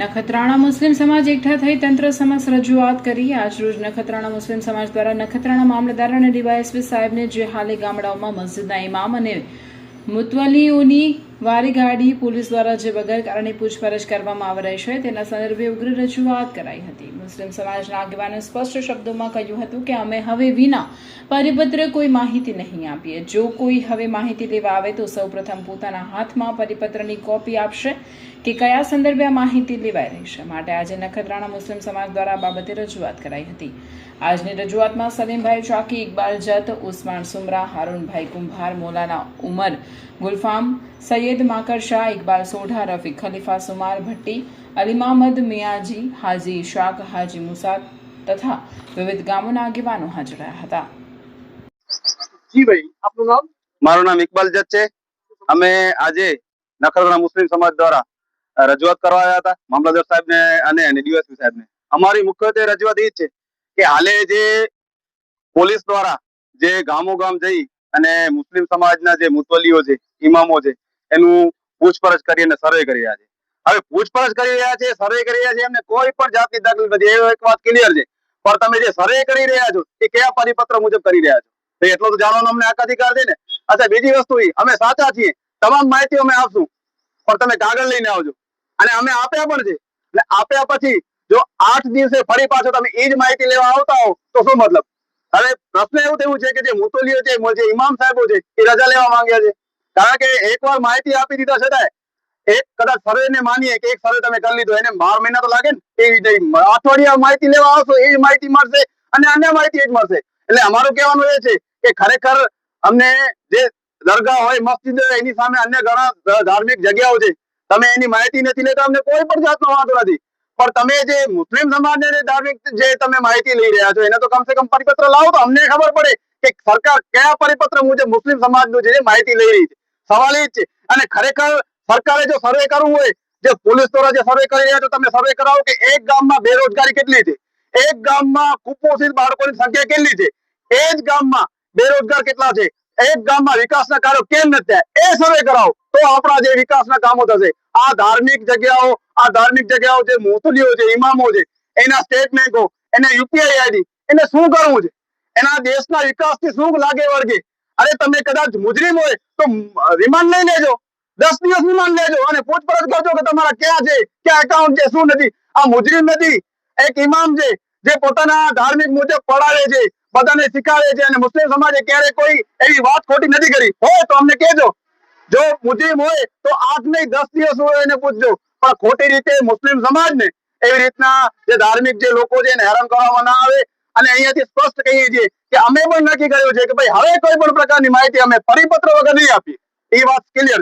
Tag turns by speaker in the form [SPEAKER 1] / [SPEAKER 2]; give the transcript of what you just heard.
[SPEAKER 1] નખત્રાણા મુસ્લિમ સમાજ એકઠા થઈ તંત્ર સમક્ષ રજૂઆત કરી। આજરોજ નખત્રાણા મુસ્લિમ સમાજ દ્વારા નખત્રાણા મામલતદાર અને ડીવાયએસપી સાહેબને જે હાલે ગામડાઓમાં મસ્જિદના ઇમામ અને મુતવલીઓની વારીગાડી પોલીસ દ્વારા જે વગર કારણે પૂછપરછ કરવામાં આવી રહી છે તેના સંદર્ભે ઉગ્ર રજૂઆત કરાઈ હતી। મુસ્લિમ સમાજના આગેવાને સ્પષ્ટ શબ્દોમાં કહ્યું હતું કે અમે હવે વિના પરિપત્ર કોઈ માહિતી નહીં આપીએ। જો કોઈ હવે માહિતી લેવા આવે તો સૌપ્રથમ પોતાના હાથમાં પરિપત્રની કોપી આપશે કે કયા સંદર્ભે આ માહિતી લેવાઈ રહી છે। માટે આજે નખત્રાણા મુસ્લિમ સમાજ દ્વારા આ બાબતે રજૂઆત કરાઈ હતી। આજની રજૂઆતમાં સલીમભાઈ ચાકી, ઇકબાલ જત, ઉસ્માન સુમરા, હારૂનભાઈ કુંભાર, મૌલાના ઉમર ગુલફામ, સૈયદ માકર શાહ, ઇકબાલ સોઢા, રફીક ખલીફા, સુમાર ભટ્ટી, અલીમામદ મિયાજી, હાજી ઇશાક, હાજી મુસા તથા વિવિધ ગામોના આગેવાનો હાજર રહ્યા હતા।
[SPEAKER 2] જી ભાઈ, આપનું નામ?
[SPEAKER 3] મારું નામ ઇકબાલ જત છે। અમે આજે નખત્રાણા મુસ્લિમ સમાજ દ્વારા રજૂઆત કરવા આવ્યા હતા મામલતદાર સાહેબને અને ડીવાયએસપી સાહેબને। અમારી મુખ્યત્વે રજૂઆત એ છે કે હાલે જે પોલીસ દ્વારા જે ગામો ગામ જઈ અને મુસ્લિમ સમાજના જે મુતવલીઓ છે, ઇમામો છે, એનું પૂછપરછ કરી અને સર્વે કરી રહ્યા છે। હવે પૂછપરછ કરી રહ્યા છે, સર્વે કરી રહ્યા છે, એમને કોઈ પણ જાતની તકલીફ નથી, એ એક વાત ક્લિયર છે। પણ તમે જે સર્વે કરી રહ્યા છો એ કયા પરિપત્ર મુજબ કરી રહ્યા છો એટલો તો જાણવાનો અમને હક અધિકાર છે ને। અચ્છા, બીજી વસ્તુ અમે સાચા છીએ, તમામ માહિતી અમે આપશું, પણ તમે કાગળ લઈને આવજો। અને અમે આપ્યા પણ છે, અને આપ્યા પછી જો 8 દિવસે ફરી પાછો તમે એ જ માહિતી લેવા આવતા હો તો શું મતલબ? હવે પ્રશ્ન એવું થયું છે કે જે મુતવલીઓ છે, જે ઇમામ સાહેબો છે, એ રજા લેવા માંગ્યા છે। કારણ કે એકવાર માહિતી આપી દીધા છતાંય એક કદાચ સર્વે ને માનીએ કે એક સર્વે તમે કરી લીધો, એને 12 મહિના તો લાગે ને। એ અઠવાડિયા માહિતી લેવા આવશો એ માહિતી મળશે અને અન્ય માહિતી જ મળશે। એટલે અમારું કહેવાનું એ છે કે ખરેખર અમને જે દરગાહ હોય, મસ્જિદ હોય, એની સામે અન્ય ઘણા ધાર્મિક જગ્યાઓ છે, તમે એની માહિતી નથી લેતા, અમને કોઈ પણ જાતનો વાંધો નથી। પણ તમે જે મુસ્લિમ સમાજને ધાર્મિક જે તમે માહિતી લઈ રહ્યા છો એને તો કમસે કમ પરિપત્ર લાવો તો અમને ખબર પડે કે સરકાર કયા પરિપત્ર મુજબ મુસ્લિમ સમાજનું જે માહિતી લઈ રહી છે। સવાલ એ જ છે। અને ખરેખર સરકારે જો સર્વે કરવું હોય, જે પોલીસ દ્વારા જે સર્વે કરી રહ્યા છો, તમે સર્વે કરાવો કે એક ગામમાં બેરોજગારી કેટલી છે, એક ગામમાં કુપોષિત બાળકોની સંખ્યા કેટલી છે, એ જ ગામમાં બેરોજગાર કેટલા છે, એક ગામમાં વિકાસના કાર્યો કેમ નથી થયા, એ સર્વે કરાવો તો આપણા જે વિકાસના કામો થશે। આ ધાર્મિક જગ્યાઓ જે મુતવલીઓ છે, ઇમામો છે, એના સ્ટેટમેન્ટો, એને યુપીઆઈ આઈડી, એને શું કરવું છે, એના દેશના વિકાસથી શું લાગે વળગે? અરે તમે કદાચ મુજરીમ હોય તો રિમાન્ડ લઈ લેજો, 10 દિવસ રિમાન્ડ લેજો અને પૂછપરછ કરજો કે તમારા ક્યાં છે, ક્યાં એકાઉન્ટ છે, શું નથી। આ મુજરીમ નથી, એક ઇમામ છે જે પોતાના ધાર્મિક મુજબ પડાવે છે, બધાને શીખાવે છે, અને મુસ્લિમ સમાજે ક્યારે કોઈ એવી વાત ખોટી નથી કરી હોય તો અમને કહેજો। જો મુજરીમ હોય તો 8 નહીં 10 દિવસ હોય એને પૂછજો, પણ ખોટી રીતે મુસ્લિમ સમાજને એવી રીતના જે ધાર્મિક જે લોકો છે એને હેરાન કરવામાં ના આવે। અને અહીંયાથી સ્પષ્ટ કહીએ છીએ કે અમે પણ નક્કી કર્યું છે કે ભાઈ હવે કોઈ પણ પ્રકારની માહિતી અમે પરિપત્ર વગર નહીં આપીએ, એ વાત ક્લિયર।